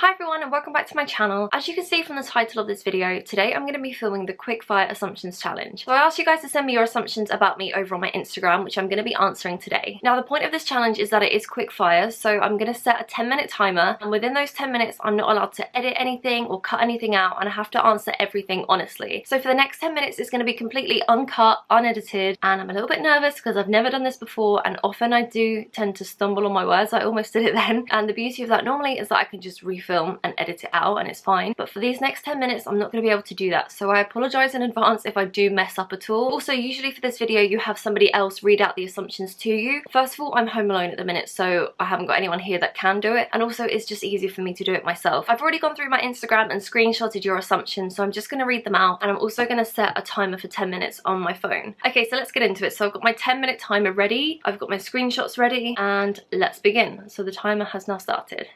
Hi everyone and welcome back to my channel. As you can see from the title of this video, today I'm going to be filming the quickfire assumptions challenge. So I asked you guys to send me your assumptions about me over on my Instagram, which I'm going to be answering today. Now the point of this challenge is that it is quickfire, so I'm going to set a 10-minute timer, and within those 10 minutes I'm not allowed to edit anything or cut anything out, and I have to answer everything honestly. So for the next 10 minutes it's going to be completely uncut, unedited, and I'm a little bit nervous because I've never done this before and often I do tend to stumble on my words. I almost did it then, and the beauty of that normally is that I can just refilm and edit it out and it's fine, but for these next 10 minutes I'm not going to be able to do that, so I apologise in advance if I do mess up at all. Also, usually for this video you have somebody else read out the assumptions to you. First of all, I'm home alone at the minute, so I haven't got anyone here that can do it, and also it's just easier for me to do it myself. I've already gone through my Instagram and screenshotted your assumptions, so I'm just going to read them out, and I'm also going to set a timer for 10 minutes on my phone. Okay, so let's get into it. So I've got my 10-minute timer ready, I've got my screenshots ready, and let's begin. So the timer has now started.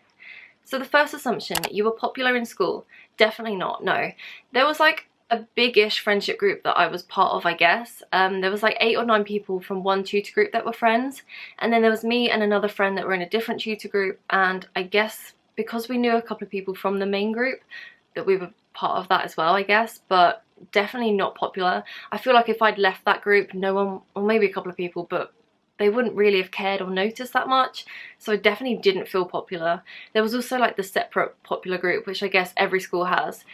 So the first assumption, you were popular in school. Definitely not, no. There was like a big-ish friendship group that I was part of, I guess. There was like 8 or 9 people from one tutor group that were friends, and then there was me and another friend that were in a different tutor group, and I guess because we knew a couple of people from the main group that we were part of that as well, I guess, but definitely not popular. I feel like if I'd left that group, no one, or maybe a couple of people, but they wouldn't really have cared or noticed that much, so I definitely didn't feel popular. There was also like the separate popular group, which I guess every school has.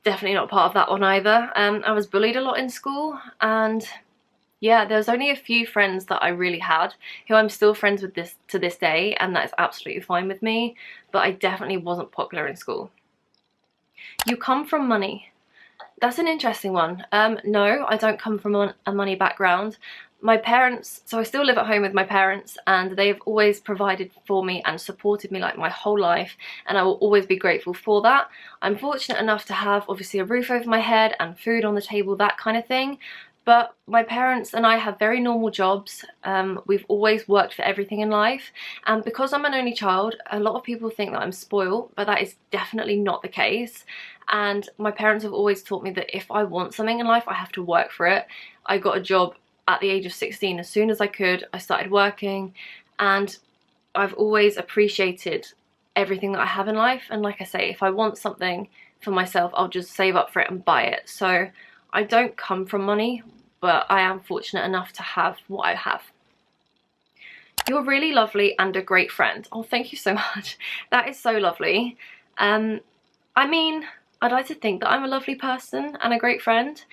Definitely not part of that one either. I was bullied a lot in school, and yeah, there was only a few friends that I really had who I'm still friends with to this day, and that is absolutely fine with me, but I definitely wasn't popular in school. You come from money. That's an interesting one. No, I don't come from a money background. My parents, so I still live at home with my parents, and they've always provided for me and supported me like my whole life, and I will always be grateful for that. I'm fortunate enough to have obviously a roof over my head and food on the table, that kind of thing, but my parents and I have very normal jobs. We've always worked for everything in life, and because I'm an only child, a lot of people think that I'm spoiled, but that is definitely not the case. And my parents have always taught me that if I want something in life, I have to work for it. I got a job at the age of 16 as soon as I could. I started working, and I've always appreciated everything that I have in life, and like I say, if I want something for myself, I'll just save up for it and buy it. So I don't come from money, but I am fortunate enough to have what I have. You're really lovely and a great friend. Oh, thank you so much. That is so lovely. I mean, I'd like to think that I'm a lovely person and a great friend.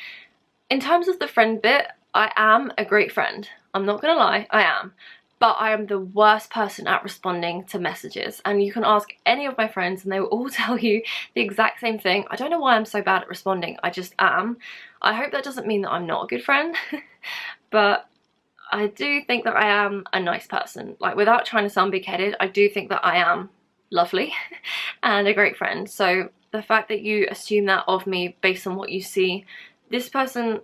In terms of the friend bit, I am a great friend. I'm not gonna lie, I am. But I am the worst person at responding to messages, and you can ask any of my friends and they will all tell you the exact same thing. I don't know why I'm so bad at responding, I just am. I hope that doesn't mean that I'm not a good friend, but I do think that I am a nice person. Like, without trying to sound big-headed, I do think that I am lovely and a great friend. So the fact that you assume that of me based on what you see, this person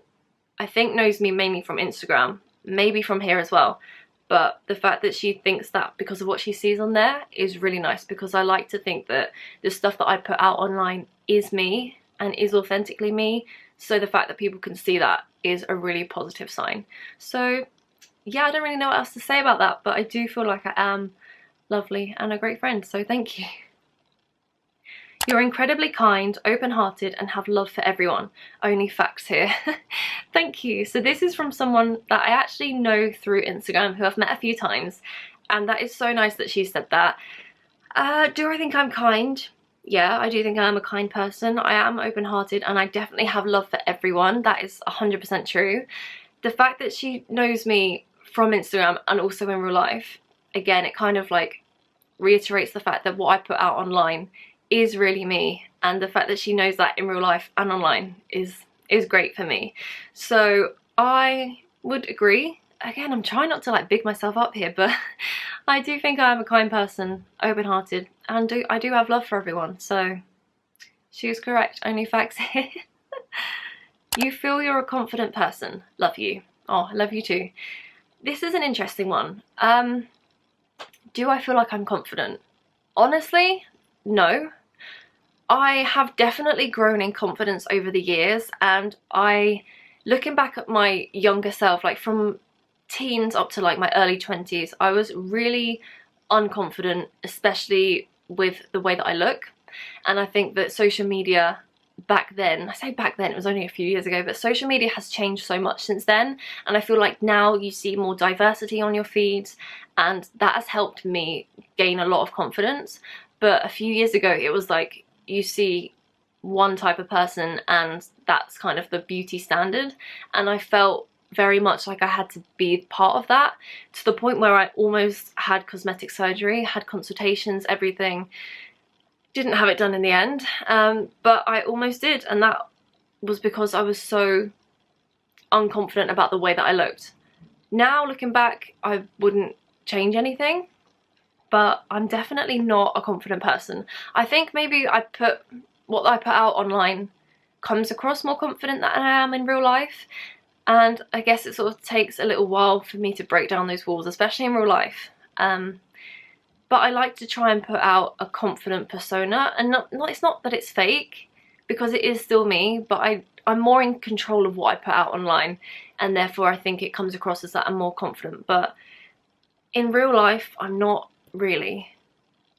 I think knows me mainly from Instagram, maybe from here as well, but the fact that she thinks that because of what she sees on there is really nice, because I like to think that the stuff that I put out online is me and is authentically me, so the fact that people can see that is a really positive sign. So yeah, I don't really know what else to say about that, but I do feel like I am lovely and a great friend, so thank you. You're incredibly kind, open-hearted, and have love for everyone. Only facts here. Thank you. So this is from someone that I actually know through Instagram, who I've met a few times, and that is so nice that she said that. Do I think I'm kind? Yeah, I do think I'm a kind person. I am open-hearted, and I definitely have love for everyone. That is 100% true. The fact that she knows me from Instagram and also in real life, again, it kind of like reiterates the fact that what I put out online is really me, and the fact that she knows that in real life and online is great for me. So I would agree. Again, I'm trying not to like big myself up here, but I do think I am a kind person, open-hearted, and I do have love for everyone, so she was correct. Only facts here. You feel you're a confident person. Love you. Oh, I love you too. This is an interesting one. Do I feel like I'm confident? Honestly, no. I have definitely grown in confidence over the years, and looking back at my younger self, like from teens up to like my early 20s, I was really unconfident, especially with the way that I look. And I think that social media back then, I say back then, it was only a few years ago, but social media has changed so much since then, and I feel like now you see more diversity on your feeds, and that has helped me gain a lot of confidence. But a few years ago it was like you see one type of person and that's kind of the beauty standard, and I felt very much like I had to be part of that, to the point where I almost had cosmetic surgery, had consultations, everything. Didn't have it done in the end, but I almost did, and that was because I was so unconfident about the way that I looked. Now looking back, I wouldn't change anything, but I'm definitely not a confident person. I think maybe what I put out online comes across more confident than I am in real life, and I guess it sort of takes a little while for me to break down those walls, especially in real life. But I like to try and put out a confident persona, and it's not that it's fake, because it is still me, but I'm more in control of what I put out online, and therefore I think it comes across as that I'm more confident. But in real life, I'm not really.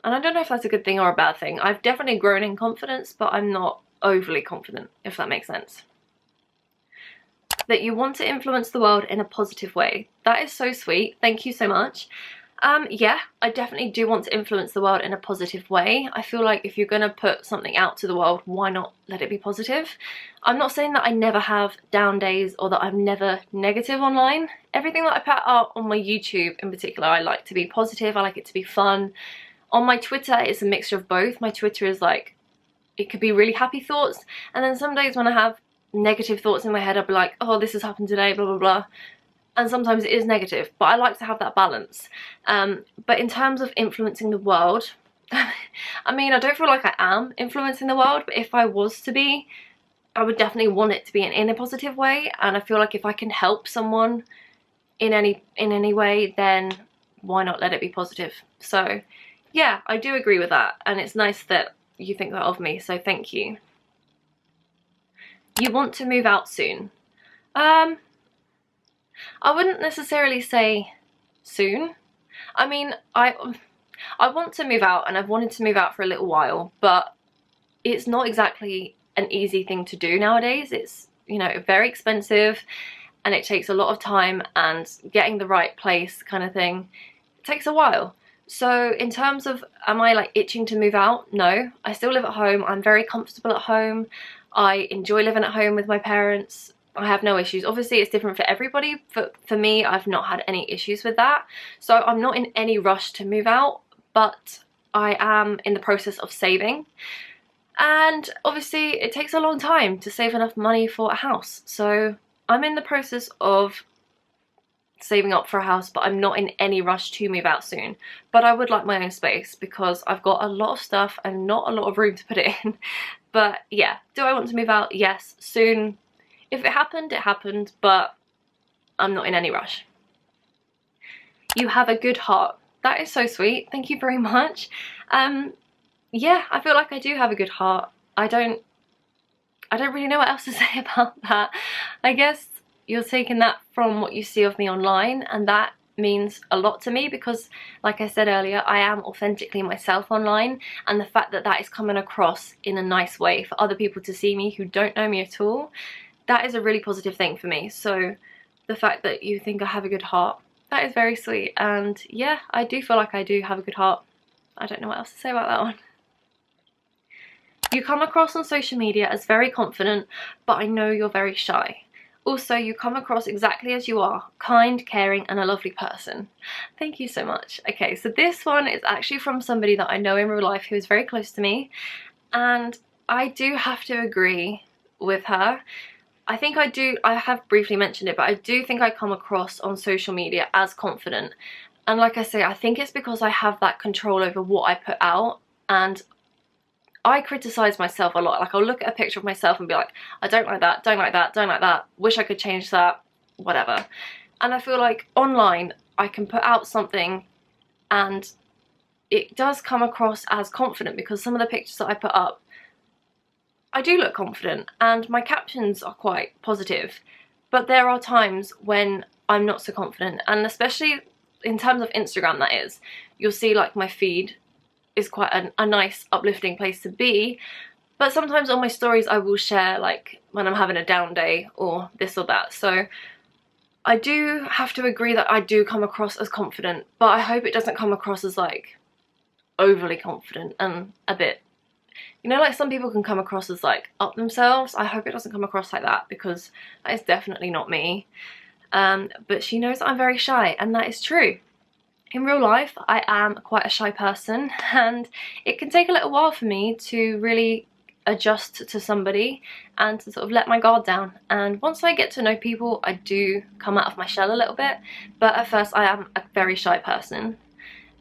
And I don't know if that's a good thing or a bad thing. I've definitely grown in confidence, but I'm not overly confident, if that makes sense. That you want to influence the world in a positive way. That is so sweet. Thank you so much. Yeah, I definitely do want to influence the world in a positive way. I feel like if you're going to put something out to the world, why not let it be positive? I'm not saying that I never have down days or that I'm never negative online. Everything that I put out on my YouTube in particular, I like to be positive, I like it to be fun. On my Twitter, it's a mixture of both. My Twitter is like, it could be really happy thoughts, and then some days when I have negative thoughts in my head, I'll be like, oh, this has happened today, blah, blah, blah. And sometimes it is negative, but I like to have that balance. But in terms of influencing the world, I mean, I don't feel like I am influencing the world, but if I was to be, I would definitely want it to be in a positive way. And I feel like if I can help someone in any way, then why not let it be positive? So yeah, I do agree with that, and it's nice that you think that of me, so thank you. You want to move out soon. I wouldn't necessarily say soon. I mean, I want to move out, and I've wanted to move out for a little while, but it's not exactly an easy thing to do nowadays. It's, you know, very expensive, and it takes a lot of time, and getting the right place kind of thing, it takes a while. So in terms of, am I like itching to move out? No, I still live at home. I'm very comfortable at home. I enjoy living at home with my parents. I have no issues. Obviously it's different for everybody, but for me, I've not had any issues with that. So I'm not in any rush to move out, but I am in the process of saving. And obviously it takes a long time to save enough money for a house. So I'm in the process of saving up for a house, but I'm not in any rush to move out soon. But I would like my own space because I've got a lot of stuff and not a lot of room to put it in. But yeah, do I want to move out? Yes, soon. If it happened, it happened, but I'm not in any rush. You have a good heart. That is so sweet. Thank you very much. Yeah, I feel like I do have a good heart. I don't really know what else to say about that. I guess you're taking that from what you see of me online, and that means a lot to me because, like I said earlier, I am authentically myself online, and the fact that that is coming across in a nice way for other people to see me who don't know me at all, that is a really positive thing for me. So the fact that you think I have a good heart, that is very sweet. And yeah, I do feel like I do have a good heart. I don't know what else to say about that one. You come across on social media as very confident, but I know you're very shy. Also, you come across exactly as you are, kind, caring, and a lovely person. Thank you so much. Okay, so this one is actually from somebody that I know in real life who is very close to me, and I do have to agree with her. I have briefly mentioned it, but I do think I come across on social media as confident. And like I say, I think it's because I have that control over what I put out, and I criticise myself a lot. Like, I'll look at a picture of myself and be like, I don't like that, don't like that, don't like that, wish I could change that, whatever. And I feel like online I can put out something and it does come across as confident because some of the pictures that I put up, I do look confident and my captions are quite positive. But there are times when I'm not so confident, and especially in terms of Instagram, that is, you'll see like my feed is quite a nice uplifting place to be. But sometimes on my stories I will share like when I'm having a down day or this or that. So I do have to agree that I do come across as confident, but I hope it doesn't come across as like overly confident and a bit, you know, like some people can come across as like up themselves. I hope it doesn't come across like that, because that is definitely not me. But she knows that I'm very shy, and that is true. In real life, I am quite a shy person, and it can take a little while for me to really adjust to somebody and to sort of let my guard down. And once I get to know people, I do come out of my shell a little bit, but at first I am a very shy person.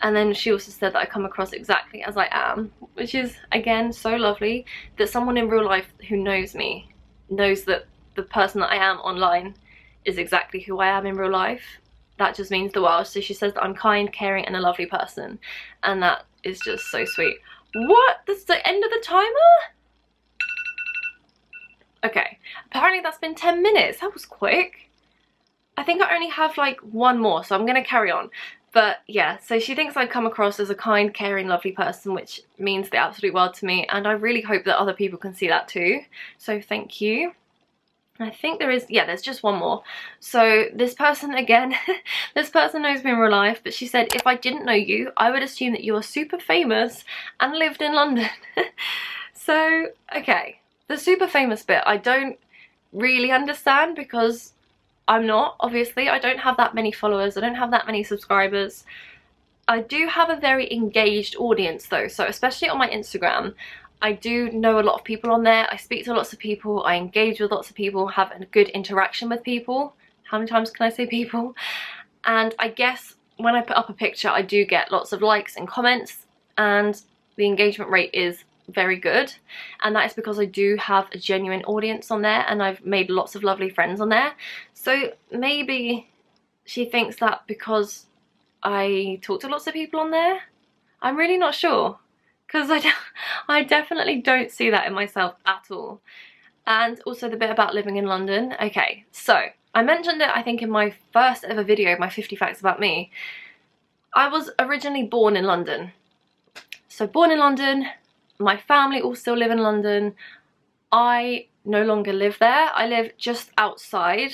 And then she also said that I come across exactly as I am, which is again so lovely, that someone in real life who knows me knows that the person that I am online is exactly who I am in real life. That just means the world. So she says that I'm kind, caring and a lovely person, and that is just so sweet. What? That's the end of the timer? Okay, apparently that's been 10 minutes. That was quick. I think I only have like one more, so I'm gonna carry on. But yeah, so she thinks I come across as a kind, caring, lovely person, which means the absolute world to me, and I really hope that other people can see that too. So thank you. I think there is, yeah, there's just one more. So this person, again, this person knows me in real life, but she said, if I didn't know you, I would assume that you are super famous and lived in London. So, okay, the super famous bit, I don't really understand, because I'm not, obviously. I don't have that many followers, I don't have that many subscribers. I do have a very engaged audience though, so especially on my Instagram, I do know a lot of people on there. I speak to lots of people, I engage with lots of people, have a good interaction with people. How many times can I say people? And I guess when I put up a picture, I do get lots of likes and comments, and the engagement rate is very good. And that is because I do have a genuine audience on there, and I've made lots of lovely friends on there. So maybe she thinks that because I talk to lots of people on there. I'm really not sure, because I definitely don't see that in myself at all. And also the bit about living in London. Okay, so I mentioned it I think in my first ever video, my 50 facts about me. I was originally born in London. So born in London, my family all still live in London. I no longer live there. I live just outside,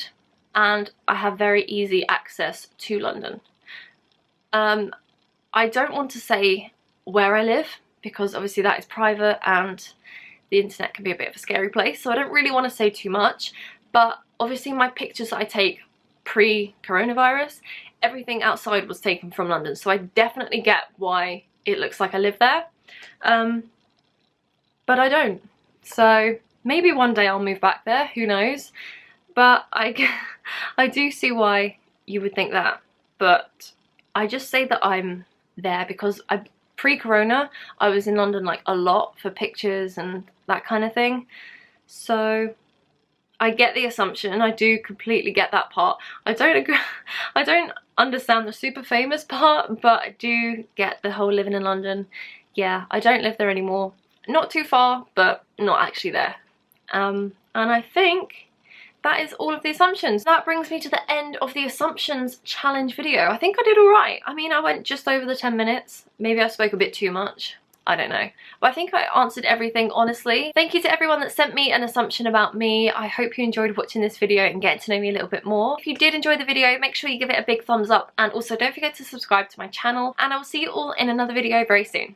and I have very easy access to London. I don't want to say where I live, because obviously that is private and the internet can be a bit of a scary place, so I don't really want to say too much. But obviously my pictures that I take pre-coronavirus, everything outside was taken from London, so I definitely get why it looks like I live there. But I don't, so maybe one day I'll move back there, who knows. But I do see why you would think that, but I just say that I'm there because pre-corona I was in London like a lot for pictures and that kind of thing. So I get the assumption, I do completely get that part. I don't agree, I don't understand the super famous part, but I do get the whole living in London. Yeah, I don't live there anymore. Not too far, but not actually there. And I think that is all of the assumptions. That brings me to the end of the assumptions challenge video. I think I did alright. I mean, I went just over the 10 minutes. Maybe I spoke a bit too much. I don't know. But I think I answered everything honestly. Thank you to everyone that sent me an assumption about me. I hope you enjoyed watching this video and getting to know me a little bit more. If you did enjoy the video, make sure you give it a big thumbs up, and also don't forget to subscribe to my channel, and I will see you all in another video very soon.